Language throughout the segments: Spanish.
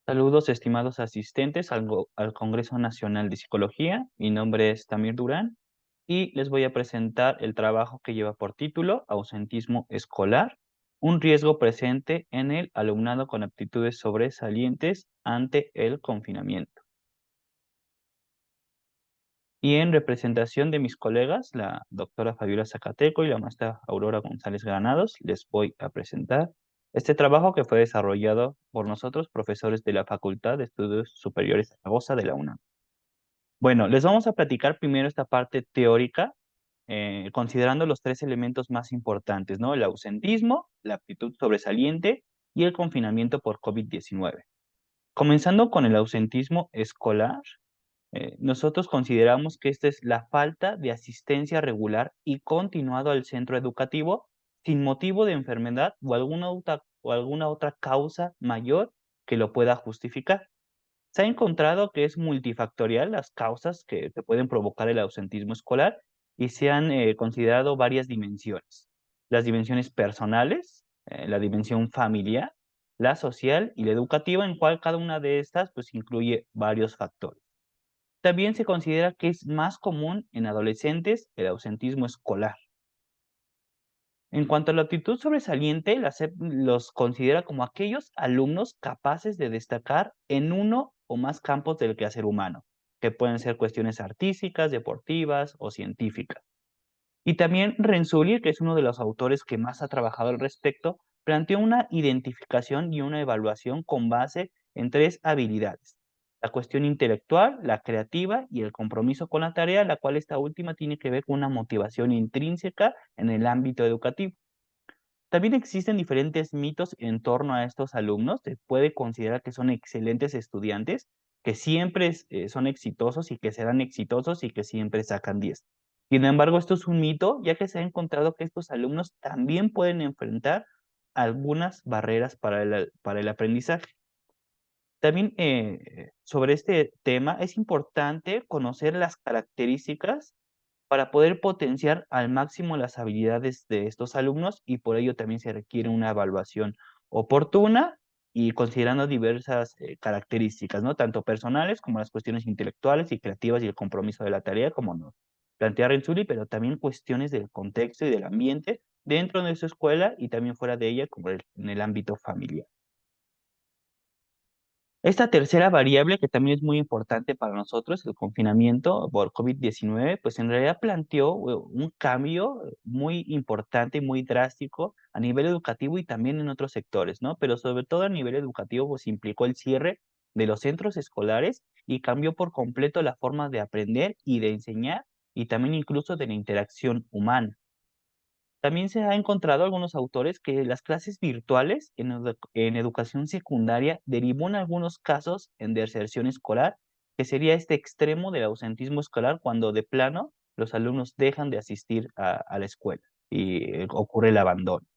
Saludos, estimados asistentes al Congreso Nacional de Psicología. Mi nombre es Tamir Durán y les voy a presentar el trabajo que lleva por título Ausentismo escolar, un riesgo presente en el alumnado con aptitudes sobresalientes ante el confinamiento. Y en representación de mis colegas, la doctora Fabiola Zacateco y la maestra Aurora González Granados, les voy a presentar este trabajo que fue desarrollado por nosotros, profesores de la Facultad de Estudios Superiores de Zaragoza de la UNAM. Bueno, les vamos a platicar primero esta parte teórica, considerando los tres elementos más importantes, ¿no? El ausentismo, la aptitud sobresaliente y el confinamiento por COVID-19. Comenzando con el ausentismo escolar, nosotros consideramos que esta es la falta de asistencia regular y continuado al centro educativo sin motivo de enfermedad o alguna otra causa mayor que lo pueda justificar. Se ha encontrado que es multifactorial las causas que pueden provocar el ausentismo escolar y se han considerado varias dimensiones. Las dimensiones personales, la dimensión familiar, la social y la educativa, en cual cada una de estas pues incluye varios factores. También se considera que es más común en adolescentes el ausentismo escolar. En cuanto a la actitud sobresaliente, la SEP los considera como aquellos alumnos capaces de destacar en uno o más campos del quehacer humano, que pueden ser cuestiones artísticas, deportivas o científicas. Y también Renzulli, que es uno de los autores que más ha trabajado al respecto, planteó una identificación y una evaluación con base en tres habilidades: la cuestión intelectual, la creativa y el compromiso con la tarea, la cual esta última tiene que ver con una motivación intrínseca en el ámbito educativo. También existen diferentes mitos en torno a estos alumnos. Se puede considerar que son excelentes estudiantes, que siempre son exitosos y que serán exitosos y que siempre sacan 10. Sin embargo, esto es un mito, ya que se ha encontrado que estos alumnos también pueden enfrentar algunas barreras para el aprendizaje. También sobre este tema es importante conocer las características para poder potenciar al máximo las habilidades de estos alumnos, y por ello también se requiere una evaluación oportuna y considerando diversas características, ¿no? Tanto personales como las cuestiones intelectuales y creativas y el compromiso de la tarea, como nos plantea Renzulli, pero también cuestiones del contexto y del ambiente dentro de su escuela y también fuera de ella, como en el ámbito familiar. Esta tercera variable, que también es muy importante para nosotros, el confinamiento por COVID-19, pues en realidad planteó un cambio muy importante y muy drástico a nivel educativo y también en otros sectores, ¿no? Pero sobre todo a nivel educativo, pues implicó el cierre de los centros escolares y cambió por completo la forma de aprender y de enseñar y también incluso de la interacción humana. También se ha encontrado algunos autores que las clases virtuales en educación secundaria derivó en algunos casos en deserción escolar, que sería este extremo del ausentismo escolar cuando de plano los alumnos dejan de asistir a la escuela y ocurre el abandono.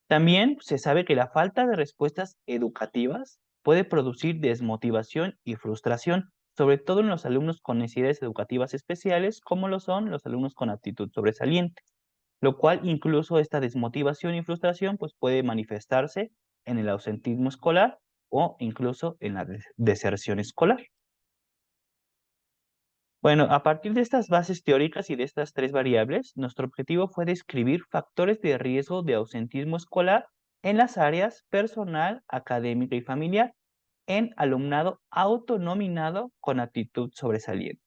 También se sabe que la falta de respuestas educativas puede producir desmotivación y frustración, sobre todo en los alumnos con necesidades educativas especiales, como lo son los alumnos con aptitud sobresaliente, lo cual incluso esta desmotivación y frustración pues puede manifestarse en el ausentismo escolar o incluso en la deserción escolar. Bueno, a partir de estas bases teóricas y de estas tres variables, nuestro objetivo fue describir factores de riesgo de ausentismo escolar en las áreas personal, académica y familiar en alumnado autonominado con actitud sobresaliente.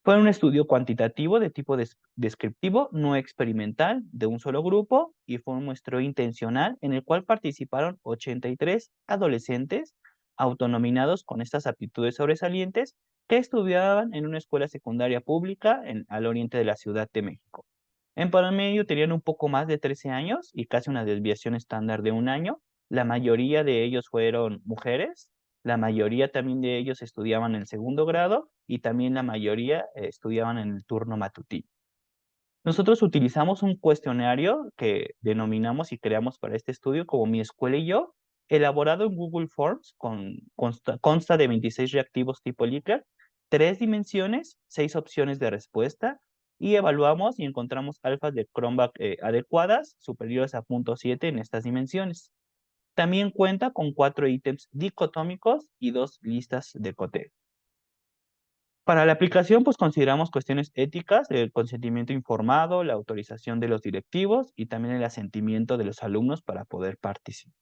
Fue un estudio cuantitativo de tipo descriptivo, no experimental, de un solo grupo, y fue un muestreo intencional en el cual participaron 83 adolescentes autonominados con estas aptitudes sobresalientes que estudiaban en una escuela secundaria pública al oriente de la Ciudad de México. En promedio tenían un poco más de 13 años y casi una desviación estándar de un año. La mayoría de ellos fueron mujeres, la mayoría también de ellos estudiaban en segundo grado y también la mayoría estudiaban en el turno matutino. Nosotros utilizamos un cuestionario que denominamos y creamos para este estudio como Mi Escuela y Yo, elaborado en Google Forms, consta de 26 reactivos tipo Likert, 3 dimensiones, 6 opciones de respuesta, y evaluamos y encontramos alfas de Cronbach adecuadas, superiores a 0.7 en estas dimensiones. También cuenta con 4 ítems dicotómicos y 2 listas de coteo. Para la aplicación, pues consideramos cuestiones éticas, el consentimiento informado, la autorización de los directivos y también el asentimiento de los alumnos para poder participar.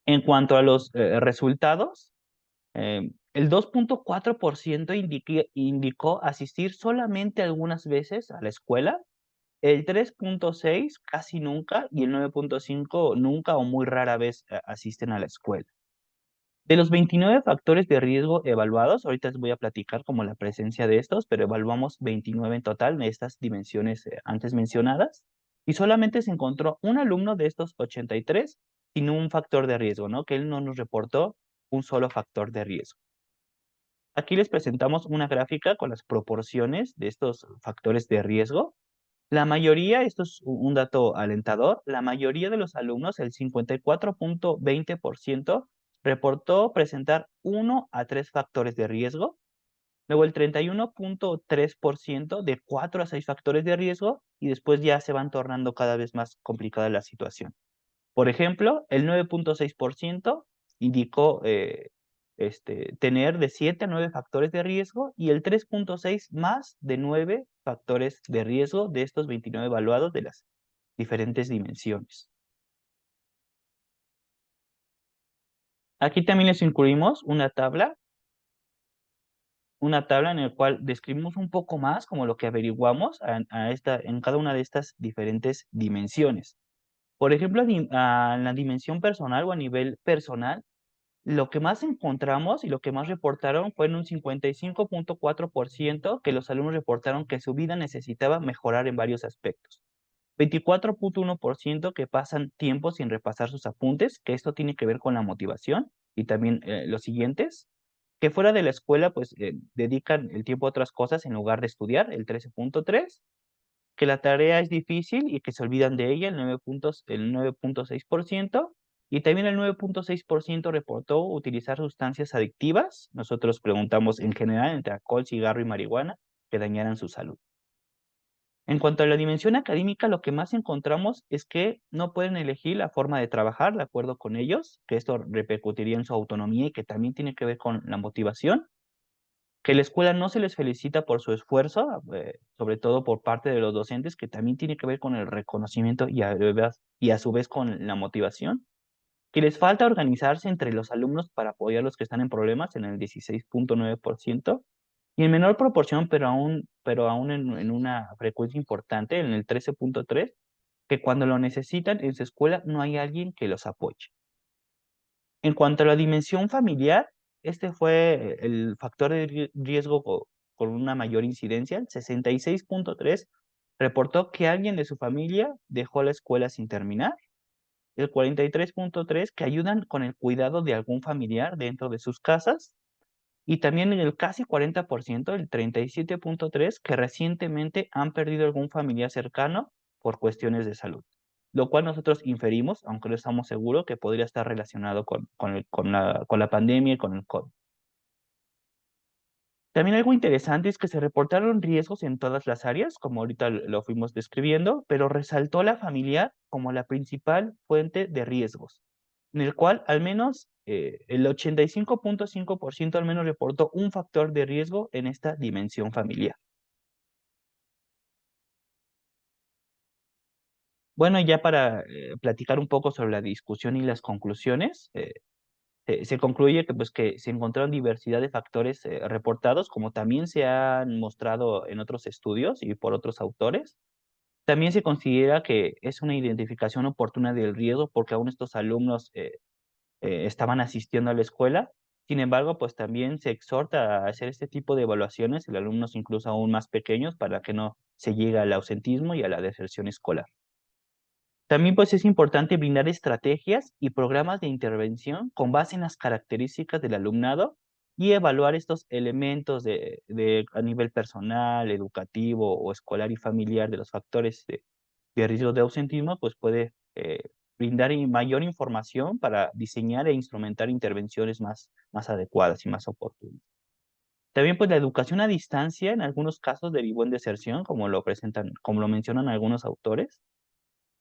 En cuanto a los resultados, el 2.4% indicó asistir solamente algunas veces a la escuela, el 3.6 casi nunca y el 9.5 nunca o muy rara vez asisten a la escuela. De los 29 factores de riesgo evaluados, ahorita les voy a platicar como la presencia de estos, pero evaluamos 29 en total de estas dimensiones antes mencionadas, y solamente se encontró un alumno de estos 83 sin un factor de riesgo, ¿no? Que él no nos reportó un solo factor de riesgo. Aquí les presentamos una gráfica con las proporciones de estos factores de riesgo. La mayoría, esto es un dato alentador, la mayoría de los alumnos, el 54.20%, reportó presentar 1 a 3 factores de riesgo. Luego el 31.3% de 4 a 6 factores de riesgo y después ya se van tornando cada vez más complicada la situación. Por ejemplo, el 9.6% indicó tener de 7 a 9 factores de riesgo y el 3.6 más de 9 factores de riesgo de estos 29 evaluados de las diferentes dimensiones. Aquí también les incluimos una tabla en la cual describimos un poco más como lo que averiguamos en cada una de estas diferentes dimensiones. Por ejemplo, en la dimensión personal o a nivel personal, lo que más encontramos y lo que más reportaron fue en un 55.4% que los alumnos reportaron que su vida necesitaba mejorar en varios aspectos. 24.1% que pasan tiempo sin repasar sus apuntes, que esto tiene que ver con la motivación, y también los siguientes, que fuera de la escuela pues dedican el tiempo a otras cosas en lugar de estudiar, el 13.3%, que la tarea es difícil y que se olvidan de ella, el 9.6%, y también el 9.6% reportó utilizar sustancias adictivas. Nosotros preguntamos en general entre alcohol, cigarro y marihuana que dañaran su salud. En cuanto a la dimensión académica, lo que más encontramos es que no pueden elegir la forma de trabajar de acuerdo con ellos, que esto repercutiría en su autonomía y que también tiene que ver con la motivación, que la escuela no se les felicita por su esfuerzo, sobre todo por parte de los docentes, que también tiene que ver con el reconocimiento y a su vez con la motivación, que les falta organizarse entre los alumnos para apoyar a los que están en problemas en el 16.9%, y en menor proporción, pero aún en una frecuencia importante, en el 13.3%, que cuando lo necesitan en su escuela no hay alguien que los apoye. En cuanto a la dimensión familiar, este fue el factor de riesgo con una mayor incidencia. El 66.3 reportó que alguien de su familia dejó la escuela sin terminar. El 43.3 que ayudan con el cuidado de algún familiar dentro de sus casas. Y también en el casi 40%, el 37.3 que recientemente han perdido algún familiar cercano por cuestiones de salud. Lo cual nosotros inferimos, aunque no estamos seguros, que podría estar relacionado con la pandemia y con el COVID. También algo interesante es que se reportaron riesgos en todas las áreas, como ahorita lo fuimos describiendo, pero resaltó la familiar como la principal fuente de riesgos, en el cual al menos el 85.5% al menos reportó un factor de riesgo en esta dimensión familiar. Bueno, ya para platicar un poco sobre la discusión y las conclusiones, se concluye que, pues, que se encontraron diversidad de factores reportados, como también se han mostrado en otros estudios y por otros autores. También se considera que es una identificación oportuna del riesgo porque aún estos alumnos estaban asistiendo a la escuela. Sin embargo, pues también se exhorta a hacer este tipo de evaluaciones en alumnos incluso aún más pequeños para que no se llegue al ausentismo y a la deserción escolar. También, pues, es importante brindar estrategias y programas de intervención con base en las características del alumnado y evaluar estos elementos a nivel personal, educativo o escolar y familiar de los factores de riesgo de ausentismo, pues puede brindar mayor información para diseñar e instrumentar intervenciones más adecuadas y más oportunas. También, pues, la educación a distancia en algunos casos derivó en deserción, como lo mencionan algunos autores.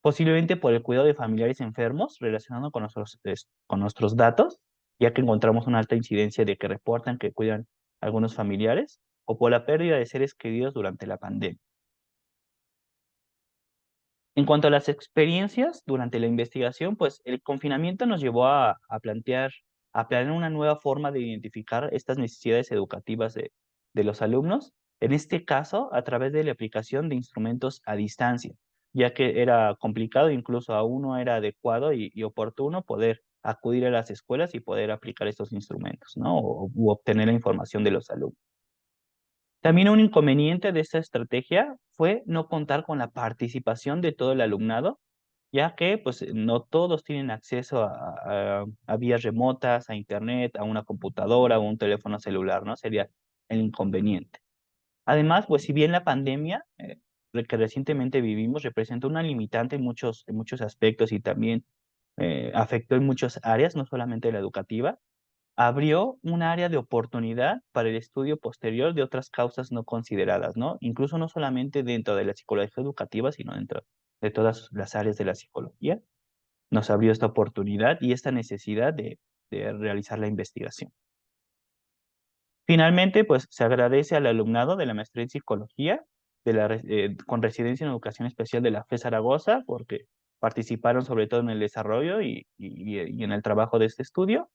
posiblemente por el cuidado de familiares enfermos relacionado con nuestros datos, ya que encontramos una alta incidencia de que reportan que cuidan algunos familiares, o por la pérdida de seres queridos durante la pandemia. En cuanto a las experiencias durante la investigación, pues el confinamiento nos llevó a planear una nueva forma de identificar estas necesidades educativas de los alumnos, en este caso a través de la aplicación de instrumentos a distancia, ya que era complicado, incluso aún no era adecuado y oportuno poder acudir a las escuelas y poder aplicar estos instrumentos, ¿no? U obtener la información de los alumnos. También un inconveniente de esta estrategia fue no contar con la participación de todo el alumnado, ya que, pues, no todos tienen acceso a vías remotas, a Internet, a una computadora o un teléfono celular, ¿no? Sería el inconveniente. Además, pues, si bien la pandemia, que recientemente vivimos representó una limitante en muchos aspectos y también, afectó en muchas áreas, no solamente la educativa, abrió un área de oportunidad para el estudio posterior de otras causas no consideradas, ¿no? Incluso no solamente dentro de la psicología educativa, sino dentro de todas las áreas de la psicología, nos abrió esta oportunidad y esta necesidad de realizar la investigación. Finalmente, pues, se agradece al alumnado de la maestría en psicología, con residencia en educación especial de la FE Zaragoza, porque participaron sobre todo en el desarrollo y en el trabajo de este estudio.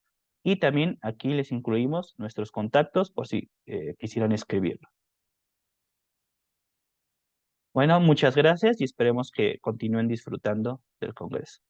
Y también aquí les incluimos nuestros contactos por si, quisieran escribirnos. Bueno, muchas gracias y esperemos que continúen disfrutando del congreso.